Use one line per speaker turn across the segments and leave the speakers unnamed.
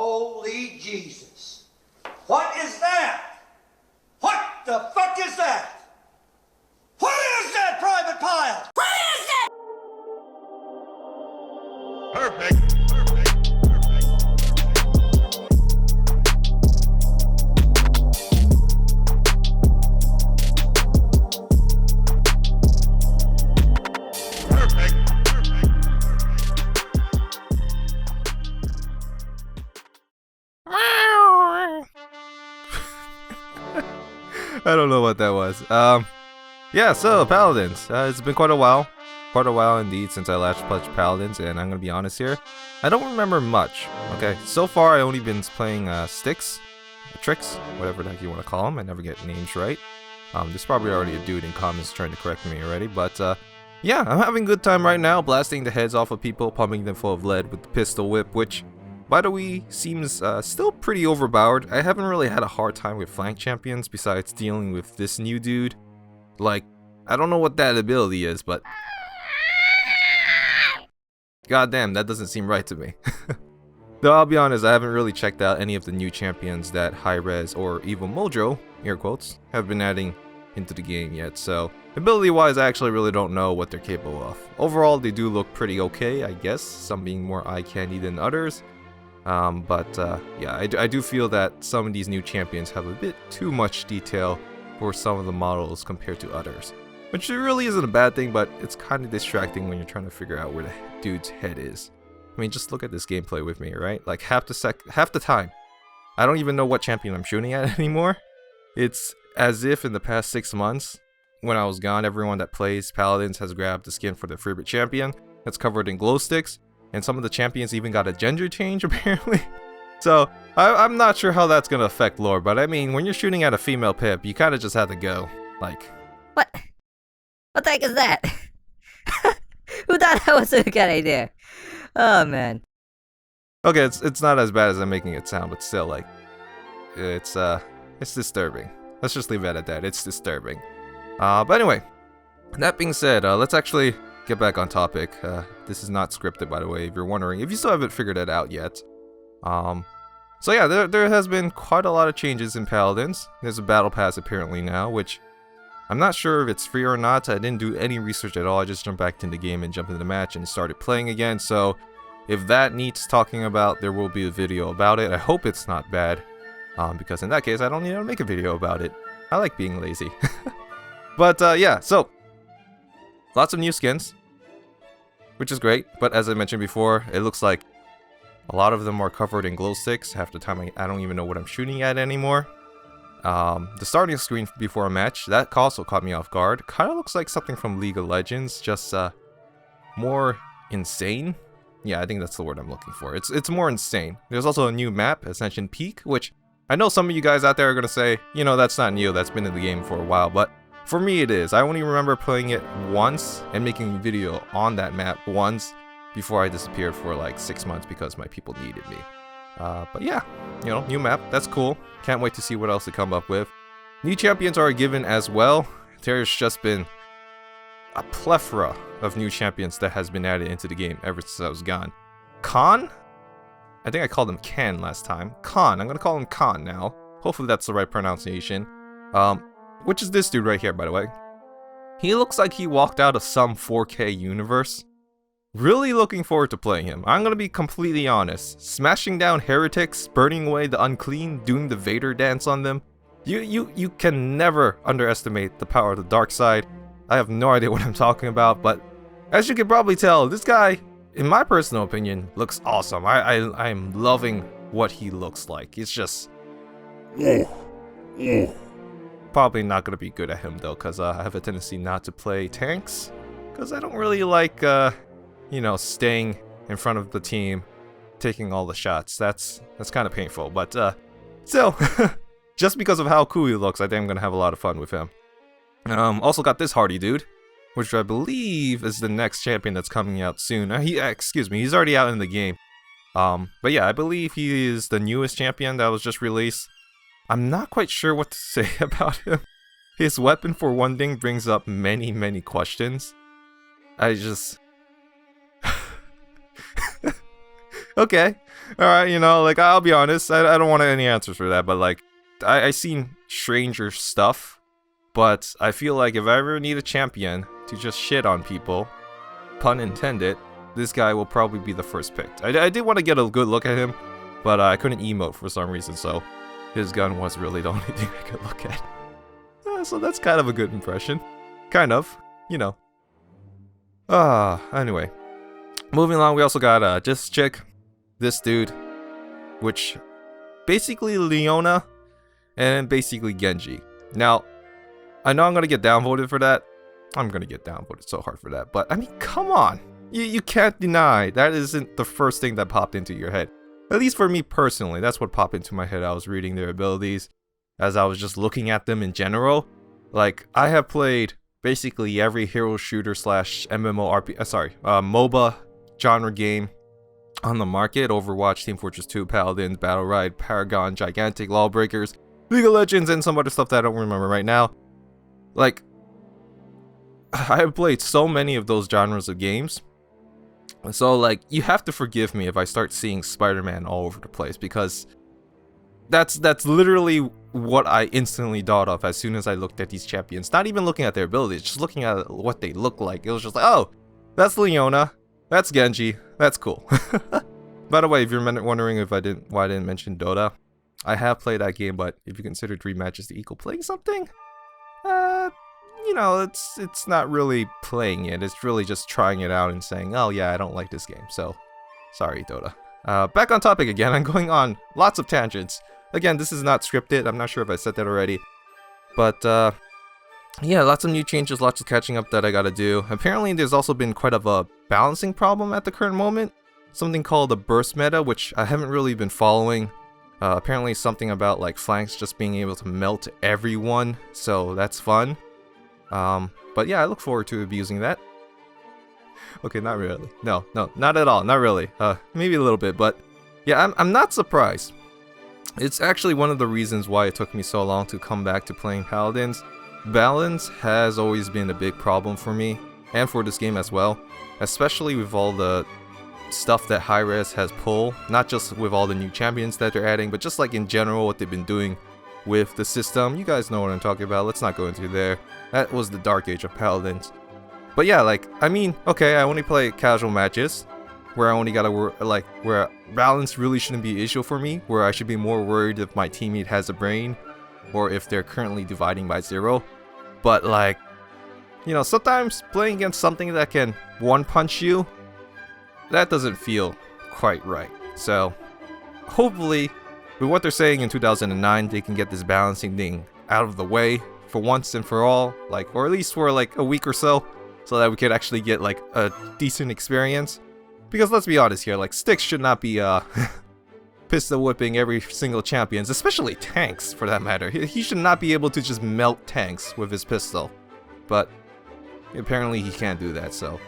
Holy Jesus. What is that? What the fuck is that? What is that, Private Pile? What is it?
Perfect.
I don't know what that was. Yeah, so Paladins. It's been quite a while indeed since I last pledged Paladins, and I'm gonna be honest here, I don't remember much. Okay, so far I only been playing Strix, Strix, whatever the heck you want to call them. I never get names right. There's probably already a dude in comments trying to correct me already, but yeah, I'm having a good time right now, blasting the heads off of people, pumping them full of lead with the pistol whip, which, by the way, seems still pretty overpowered. I haven't really had a hard time with flank champions besides dealing with this new dude. Like, I don't know what that ability is, but goddamn, that doesn't seem right to me. Though I'll be honest, I haven't really checked out any of the new champions that hi-rez or Evil Mojo, air quotes, have been adding into the game yet, so ability wise I actually really don't know what they're capable of. Overall they do look pretty okay, I guess, some being more eye candy than others. Yeah, I do feel that some of these new champions have a bit too much detail for some of the models compared to others. Which really isn't a bad thing, but it's kind of distracting when you're trying to figure out where the dude's head is. I mean, just look at this gameplay with me, right? Like half the time, I don't even know what champion I'm shooting at anymore. It's as if in the past 6 months, when I was gone, everyone that plays Paladins has grabbed the skin for their favorite champion that's covered in glow sticks. And some of the champions even got a gender change, apparently. So, I'm not sure how that's gonna affect lore, but I mean, when you're shooting at a female pip, you kinda just have to go. Like...
What? What the heck is that? Who thought that was a good idea? Oh, man.
Okay, it's not as bad as I'm making it sound, but still, like... It's disturbing. Let's just leave it at that, it's disturbing. But anyway, that being said, let's actually get back on topic. This is not scripted, by the way, if you're wondering, if you still haven't figured it out yet. So yeah, there has been quite a lot of changes in Paladins. There's a battle pass apparently now, which I'm not sure if it's free or not. I didn't do any research at all. I just jumped back into the game and jumped into the match and started playing again. So if that needs talking about, there will be a video about it. I hope it's not bad, because in that case, I don't need to make a video about it. I like being lazy. But yeah, so lots of new skins, which is great, but as I mentioned before, it looks like a lot of them are covered in glow sticks. Half the time I don't even know what I'm shooting at anymore. The starting screen before a match, that also caught me off guard. Kind of looks like something from League of Legends, just more insane. Yeah, I think that's the word I'm looking for. It's more insane. There's also a new map, Ascension Peak, which I know some of you guys out there are going to say, you know, that's not new, that's been in the game for a while, but for me it is. I only remember playing it once and making a video on that map once before I disappeared for like 6 months because my people needed me. But yeah, you know, new map, that's cool. Can't wait to see what else they come up with. New champions are a given as well. There's just been a plethora of new champions that has been added into the game ever since I was gone. Khan? I think I called him Ken last time. Khan, I'm gonna call him Khan now. Hopefully that's the right pronunciation. Which is this dude right here, by the way. He looks like he walked out of some 4K universe. Really looking forward to playing him. I'm gonna be completely honest. Smashing down heretics, burning away the unclean, doing the Vader dance on them. You can never underestimate the power of the dark side. I have no idea what I'm talking about, but as you can probably tell, this guy, in my personal opinion, looks awesome. I'm loving what he looks like. It's just... Probably not gonna be good at him though, because I have a tendency not to play tanks, because I don't really like you know, staying in front of the team, taking all the shots. That's kind of painful, but still, just because of how cool he looks, I think I'm gonna have a lot of fun with him. Also got this hardy dude, which I believe is the next champion that's coming out soon. Excuse me, he's already out in the game. But yeah, I believe he is the newest champion that was just released. I'm not quite sure what to say about him. His weapon, for one thing, brings up many questions. I just... Okay. Alright, you know, like, I'll be honest, I don't want any answers for that, but, like, I seen stranger stuff, but I feel like if I ever need a champion to just shit on people, pun intended, this guy will probably be the first picked. I did want to get a good look at him, but I couldn't emote for some reason, so his gun was really the only thing I could look at. So that's kind of a good impression. Kind of, you know. Anyway. Moving along, we also got this chick, this dude, which basically Leona, and basically Genji. Now, I know I'm gonna get downvoted for that. I'm gonna get downvoted so hard for that, but I mean, come on. You can't deny that isn't the first thing that popped into your head. At least for me personally, that's what popped into my head. I was reading their abilities as I was just looking at them in general. Like, I have played basically every hero shooter slash MOBA genre game on the market. Overwatch, Team Fortress 2, Paladins, Battle Ride, Paragon, Gigantic, Lawbreakers, League of Legends, and some other stuff that I don't remember right now. Like, I have played so many of those genres of games. So, like, you have to forgive me if I start seeing Spider-Man all over the place, because that's literally what I instantly thought of as soon as I looked at these champions. Not even looking at their abilities, just looking at what they look like. It was just like, oh, that's Leona, that's Genji, that's cool. By the way, if you're wondering why I didn't mention Dota, I have played that game, but if you consider 3 matches to equal playing something, you know, it's not really playing it. It's really just trying it out and saying, oh yeah, I don't like this game. So, sorry, Dota. Back on topic again. I'm going on lots of tangents. Again, this is not scripted. I'm not sure if I said that already. But, yeah, lots of new changes, lots of catching up that I gotta do. Apparently, there's also been quite of a balancing problem at the current moment. Something called the burst meta, which I haven't really been following. Apparently, something about, like, flanks just being able to melt everyone. So, that's fun. But yeah, I look forward to abusing that. Okay, not really. No, not at all. Not really. Maybe a little bit, but yeah, I'm not surprised. It's actually one of the reasons why it took me so long to come back to playing Paladins. Balance has always been a big problem for me, and for this game as well, especially with all the stuff that hi-rez has pulled, not just with all the new champions that they're adding, but just like in general what they've been doing with the system. You guys know what I'm talking about. Let's not go into there. That was the dark age of Paladins. But yeah, like, I mean, okay, I only play casual matches where I only gotta where balance really shouldn't be an issue for me, where I should be more worried if my teammate has a brain or if they're currently dividing by 0. But like, you know, sometimes playing against something that can one-punch you, that doesn't feel quite right. So, hopefully, with what they're saying in 2009, they can get this balancing thing out of the way for once and for all, like, or at least for like a week or so that we could actually get like a decent experience. Because let's be honest here, like, Strix should not be pistol whipping every single champions, especially tanks for that matter. He should not be able to just melt tanks with his pistol. But apparently he can't do that, so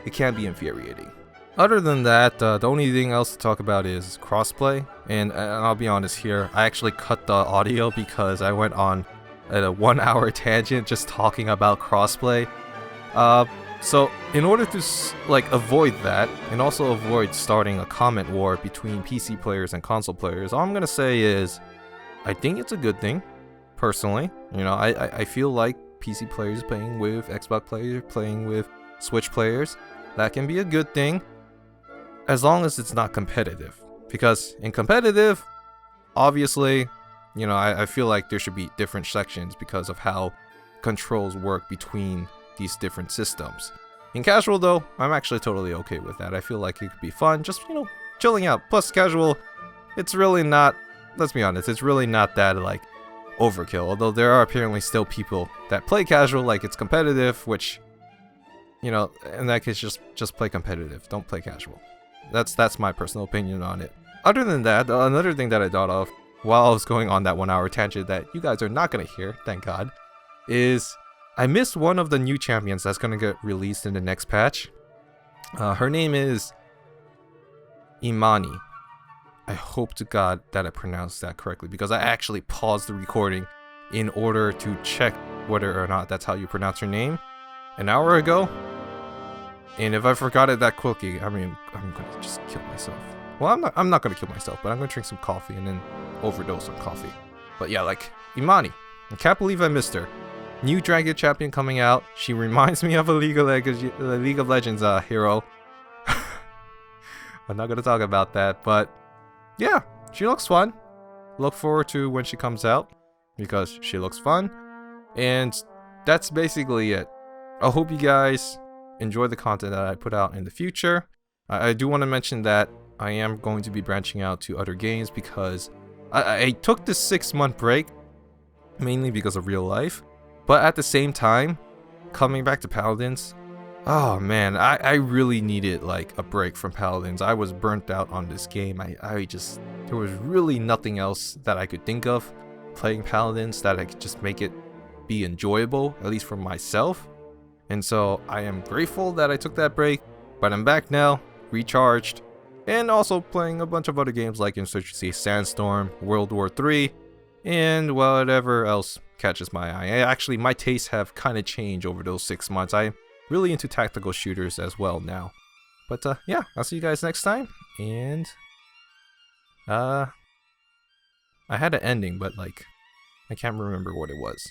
it can be infuriating. Other than that, the only thing else to talk about is crossplay. And I'll be honest here, I actually cut the audio because I went on a 1-hour tangent just talking about crossplay. So in order to like avoid that, and also avoid starting a comment war between PC players and console players, all I'm gonna say is, I think it's a good thing, personally. You know, I feel like PC players playing with Xbox players, playing with Switch players, that can be a good thing, as long as it's not competitive. Because in competitive, obviously, you know, I feel like there should be different sections because of how controls work between these different systems. In casual though, I'm actually totally okay with that. I feel like it could be fun, just, you know, chilling out. Plus casual, it's really not, let's be honest, it's really not that like overkill. Although there are apparently still people that play casual like it's competitive, which, you know, in that case, just play competitive. Don't play casual. That's my personal opinion on it. Other than that, another thing that I thought of while I was going on that 1-hour tangent that you guys are not gonna hear, thank God, is I missed one of the new champions that's gonna get released in the next patch. Her name is Imani. I hope to God that I pronounced that correctly, because I actually paused the recording in order to check whether or not that's how you pronounce her name an hour ago. And if I forgot it that quickly, I mean, I'm gonna just kill myself. Well, I'm not gonna kill myself, but I'm gonna drink some coffee and then overdose on coffee. But yeah, like Imani, I can't believe I missed her. New Dragon Champion coming out. She reminds me of a League of Legends hero. I'm not gonna talk about that, but yeah, she looks fun. Look forward to when she comes out because she looks fun. And that's basically it. I hope you guys enjoy the content that I put out in the future. I do want to mention that I am going to be branching out to other games because I took this 6-month break mainly because of real life. But at the same time, coming back to Paladins, oh man, I really needed like a break from Paladins. I was burnt out on this game. There was really nothing else that I could think of playing Paladins that I could just make it be enjoyable, at least for myself. And so I am grateful that I took that break, but I'm back now, recharged, and also playing a bunch of other games like Insurgency, Sandstorm, World War 3, and whatever else catches my eye. Actually, my tastes have kind of changed over those 6 months. I'm really into tactical shooters as well now. But yeah, I'll see you guys next time, and I had an ending, but like I can't remember what it was.